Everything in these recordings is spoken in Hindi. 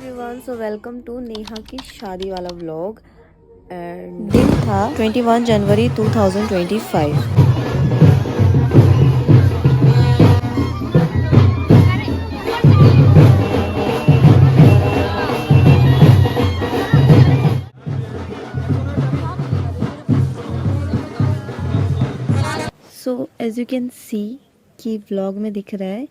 Everyone, so welcome to Neha की शादी वाला व्लॉग। एंड दिन था 21 जनवरी 2025। So as you can see कि व्लॉग में दिख रहा है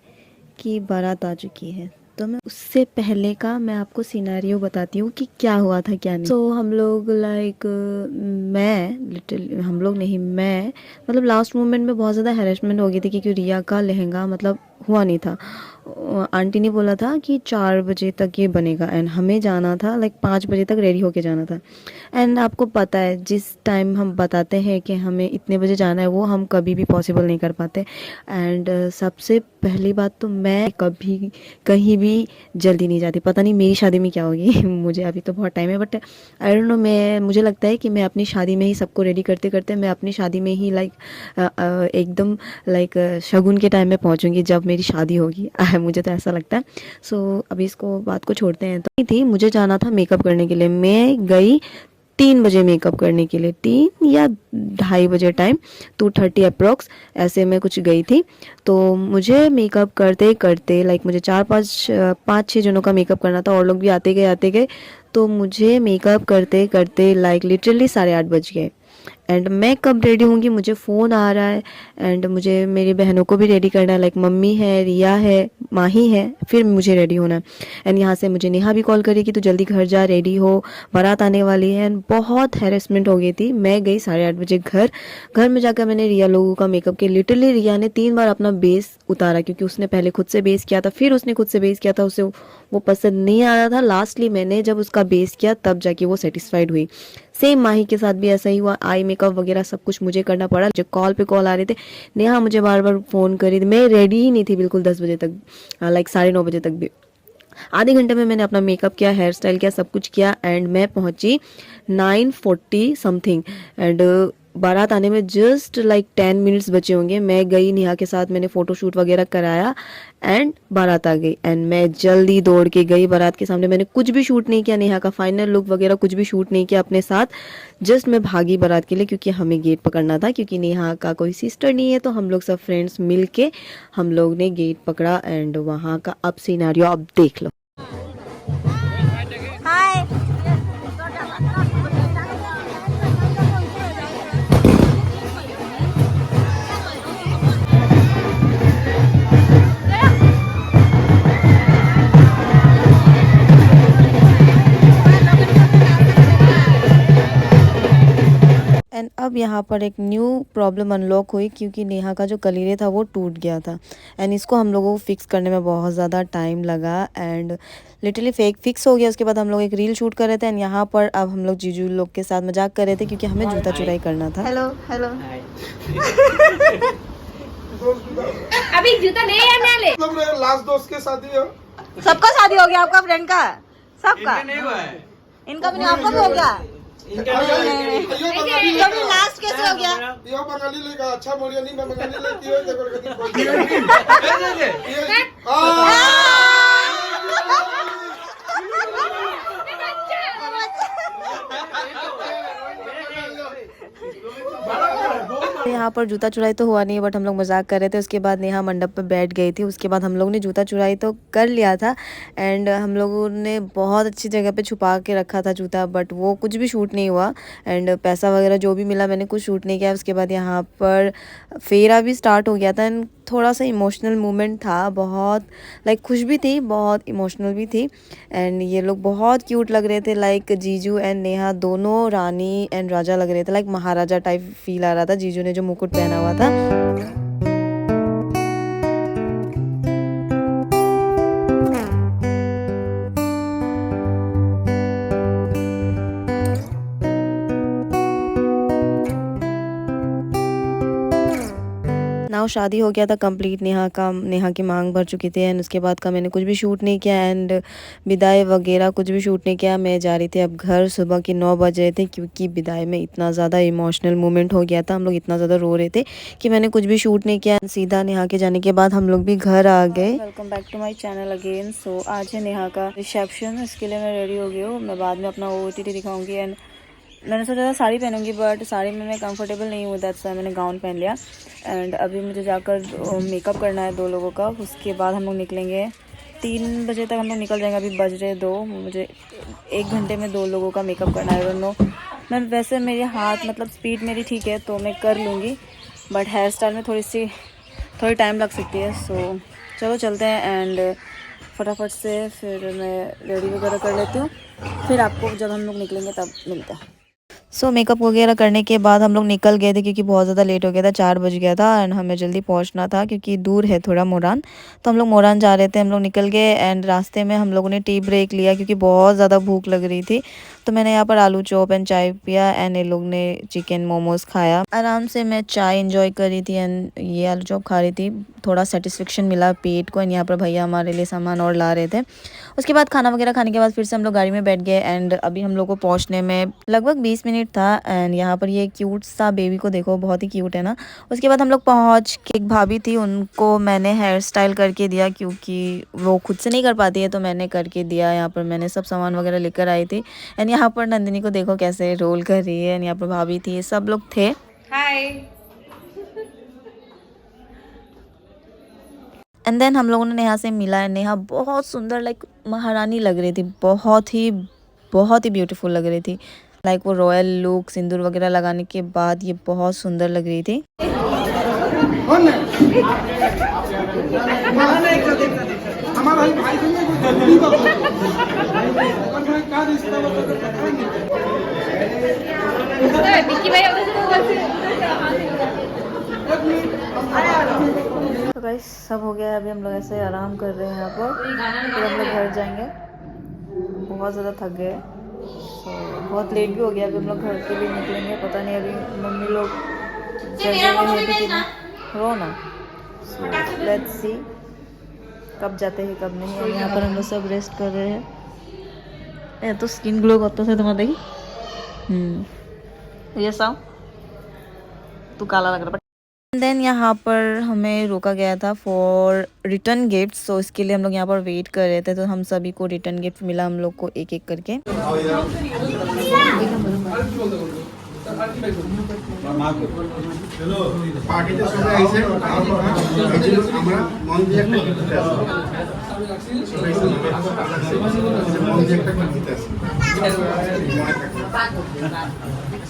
कि बारात आ चुकी है। तो मैं उससे पहले का मैं आपको सिनेरियो बताती हूँ कि क्या हुआ था क्या नहीं। सो हम लोग मैं लिटिल हम लोग नहीं मैं मतलब लास्ट मोमेंट में बहुत ज़्यादा हैरेसमेंट हो गई थी क्योंकि रिया का लहंगा मतलब हुआ नहीं था। आंटी ने बोला था कि 4 बजे तक ये बनेगा एंड हमें जाना था 5 बजे तक रेडी होके जाना था। एंड आपको पता है जिस टाइम हम बताते हैं कि हमें इतने बजे जाना है वो हम कभी भी पॉसिबल नहीं कर पाते। एंड सबसे पहली बात तो मैं कभी कहीं भी जल्दी नहीं जाती। पता नहीं मेरी शादी में क्या होगी मुझे अभी तो बहुत टाइम है, बट आई डोंट नो। मुझे लगता है कि मैं अपनी शादी में ही सबको रेडी करते करते मैं अपनी शादी में ही एकदम शगुन के टाइम में पहुंचूंगी जब मेरी शादी होगी मुझे तो ऐसा लगता है। सो अभी इसको बात को छोड़ते हैं। तो थी मुझे जाना था मेकअप करने के लिए। मैं गई 3 बजे मेकअप करने के लिए, 3 या 2:30 टाइम, 2:30 अप्रोक्स ऐसे में कुछ गई थी। तो मुझे मेकअप करते करते मुझे 5-6 जनों का मेकअप करना था और लोग भी आते गए। तो मुझे मेकअप करते करते लिटरली 8:30 बज गए। एंड मैं कब रेडी होंगी, मुझे फ़ोन आ रहा है एंड मुझे मेरी बहनों को भी रेडी करना है। मम्मी है, रिया है, माही है, फिर मुझे रेडी होना है। एंड यहाँ से मुझे नेहा भी कॉल करी कि तू जल्दी घर जा, रेडी हो, बारात आने वाली है। एंड बहुत हैरेसमेंट हो गई थी। मैं गई 8:30 बजे घर में जाकर मैंने रिया लोगों का मेकअप किया। लिटरली रिया ने 3 बार अपना बेस उतारा क्योंकि उसने पहले खुद से बेस किया था, फिर उसने खुद से बेस किया था, उसे वो पसंद नहीं आ रहा था। लास्टली मैंने जब उसका बेस किया तब जाके वो सेटिस्फाइड हुई। सेम माही के साथ भी ऐसा ही हुआ। आई मेकअप वगैरह सब कुछ मुझे करना पड़ा। जो कॉल पे कॉल आ रहे थे, नेहा मुझे बार बार फ़ोन करी थी। मैं रेडी ही नहीं थी बिल्कुल 10 बजे तक, 9:30 बजे तक भी। आधे घंटे में मैंने अपना मेकअप किया, हेयर स्टाइल किया, सब कुछ किया एंड मैं पहुंची 9:40 समथिंग। एंड बारात आने में जस्ट 10 मिनट्स बचे होंगे। मैं गई नेहा के साथ, मैंने फ़ोटो शूट वगैरह कराया एंड बारात आ गई। एंड मैं जल्दी दौड़ के गई बारात के सामने। मैंने कुछ भी शूट नहीं किया, नेहा का फाइनल लुक वगैरह कुछ भी शूट नहीं किया अपने साथ। जस्ट मैं भागी बारात के लिए क्योंकि हमें गेट पकड़ना था, क्योंकि नेहा का कोई सिस्टर नहीं है। तो हम लोग सब फ्रेंड्स मिल के हम लोग ने गेट पकड़ा। एंड वहाँ का अब सिनेरियो अब देख लो। हाय। एंड अब यहाँ पर एक न्यू प्रॉब्लम अनलॉक हुई क्योंकि नेहा का जो कलीरे था वो टूट गया था। एंड इसको हम लोगों को फिक्स करने में बहुत ज़्यादा टाइम लगा एंड लिटरली फिक्स हो गया। उसके बाद हम लोग एक रील शूट कर रहे थे एंड यहाँ पर अब हम लोग जीजू लोग के साथ मजाक कर रहे थे क्योंकि हमें जूता चुराई करना था। हेलो हेलो अभी जूता ले या ना ले? लास्ट दोस्त के शादी है। सबका शादी हो गया, आपका फ्रेंड का सबका? इनका भी नहीं, आपका भी हो गया? कभी लास्ट कैसे हो गया? यो बंगाली लेगा, अच्छा मोड़िया नहीं, मैं बंगाली लेती हूँ जबरदस्ती यहाँ पर जूता चुराई तो हुआ नहीं, बट हम लोग मजाक कर रहे थे। उसके बाद नेहा मंडप पर बैठ गई थी। उसके बाद हम लोग ने जूता चुराई तो कर लिया था एंड हम लोगों ने बहुत अच्छी जगह पे छुपा के रखा था जूता, बट वो कुछ भी शूट नहीं हुआ। एंड पैसा वगैरह जो भी मिला मैंने कुछ शूट नहीं किया। उसके बाद यहाँ पर फेरा भी स्टार्ट हो गया था एंड थोड़ा सा इमोशनल मोमेंट था। बहुत खुश भी थी, बहुत इमोशनल भी थी। एंड ये लोग बहुत क्यूट लग रहे थे। जीजू एंड नेहा दोनों रानी एंड राजा लग रहे थे। महाराजा टाइप फील आ रहा था। जीजू ने जो मुकुट पहना हुआ था। नाउ शादी हो गया था कंप्लीट। नेहा की मांग भर चुकी थी एंड उसके बाद का मैंने कुछ भी शूट नहीं किया एंड विदाई वगैरह कुछ भी शूट नहीं किया। मैं जा रही थी अब घर, सुबह के 9 बज रहे थे क्योंकि विदाई में इतना ज़्यादा इमोशनल मोमेंट हो गया था, हम लोग इतना ज़्यादा रो रहे थे कि मैंने कुछ भी शूट नहीं किया। सीधा नेहा के जाने के बाद हम लोग भी घर आ गए। Welcome back to my channel again. So आज है नेहा का रिसेप्शन, इसके लिए मैं रेडी हो गई हूँ। मैं बाद में अपना OOTD दिखाऊंगी एंड मैंने सोचा था साड़ी पहनूंगी बट साड़ी में मैं कंफर्टेबल नहीं हूँ, दैट्स व्हाई मैंने गाउन पहन लिया। एंड अभी मुझे जाकर मेकअप करना है 2 लोगों का, उसके बाद हम लोग निकलेंगे। 3 बजे तक हम लोग निकल जाएंगे, अभी बज रहे 2। मुझे 1 घंटे में 2 लोगों का मेकअप करना है। नो मैं वैसे मेरे हाथ मतलब स्पीड मेरी ठीक है तो मैं कर लूँगी, बट हेयर स्टाइल में थोड़ी टाइम लग सकती है। सो चलो चलते हैं एंड फटाफट से फिर मैं रेडी वगैरह कर लेती हूँ, फिर आपको जब हम लोग निकलेंगे तब मिलते हैं। सो मेकअप वगैरह करने के बाद हम लोग निकल गए थे क्योंकि बहुत ज़्यादा लेट हो गया था, 4 बज गया था एंड हमें जल्दी पहुंचना था क्योंकि दूर है थोड़ा मोरान। तो हम लोग मोरान जा रहे थे, हम लोग निकल गए एंड रास्ते में हम लोगों ने टी ब्रेक लिया क्योंकि बहुत ज़्यादा भूख लग रही थी। तो मैंने यहाँ पर आलू चॉप एंड चाय पिया एंड ये लोग ने चिकन मोमोज खाया। आराम से मैं चाय इंजॉय कर रही थी एंड ये आलू चॉप खा रही थी। थोड़ा सेटिस्फेक्शन मिला पेट को एंड यहाँ पर भैया हमारे लिए सामान और ला रहे थे। उसके बाद खाना वगैरह खाने के बाद फिर से हम लोग गाड़ी में बैठ गए एंड अभी हम लोग को पहुँचने में लगभग 20 मिनट था। एंड यहाँ पर ये क्यूट सा बेबी को देखो, बहुत ही क्यूट है ना। उसके बाद हम लोग पहुँच के एक भाभी थी, उनको मैंने हेयर स्टाइल करके दिया क्योंकि वो खुद से नहीं कर पाती है तो मैंने करके दिया। यहाँ पर मैंने सब सामान वगैरह लेकर आई थी एंड यहाँ पर नंदिनी को देखो कैसे रोल कर रही है एंड यहाँ पर भाभी थी, सब लोग थे। हाय। एंड देन हम लोगों ने नेहा से मिला है। नेहा बहुत सुंदर लाइक महारानी लग रही थी, बहुत ही ब्यूटीफुल लग रही थी। लाइक वो रॉयल लुक सिंदूर वगैरह लगाने के बाद ये बहुत सुंदर लग रही थी। हमारा भाई तो गाइस सब हो गया है, अभी हम लोग ऐसे आराम कर रहे हैं यहाँ पर, फिर हम लोग घर जाएंगे। बहुत ज़्यादा थक गए, बहुत लेट भी हो गया। अभी हम लोग घर के लिए निकलेंगे, पता नहीं अभी मम्मी लोग हो ना। सो लेट्स सी कब जाते हैं कब नहीं। और यहाँ पर हम लोग सब रेस्ट कर रहे हैं। ये तो स्किन ग्लो करता है तुम्हारा, देखी ये सब तू काला लग रहा। देन यहाँ पर हमें रोका गया था फॉर रिटर्न गिफ्ट। सो इसके लिए हम लोग यहाँ पर वेट कर रहे थे, तो हम सभी को रिटर्न गिफ्ट मिला, हम लोग को एक एक करके।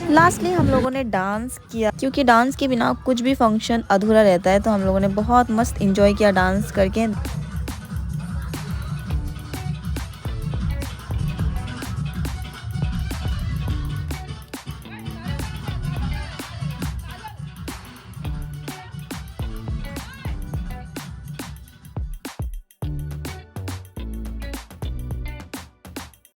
लास्टली हम लोगों ने डांस किया क्योंकि डांस के बिना कुछ भी फंक्शन अधूरा रहता है, तो हम लोगों ने बहुत मस्त एंजॉय किया डांस करके।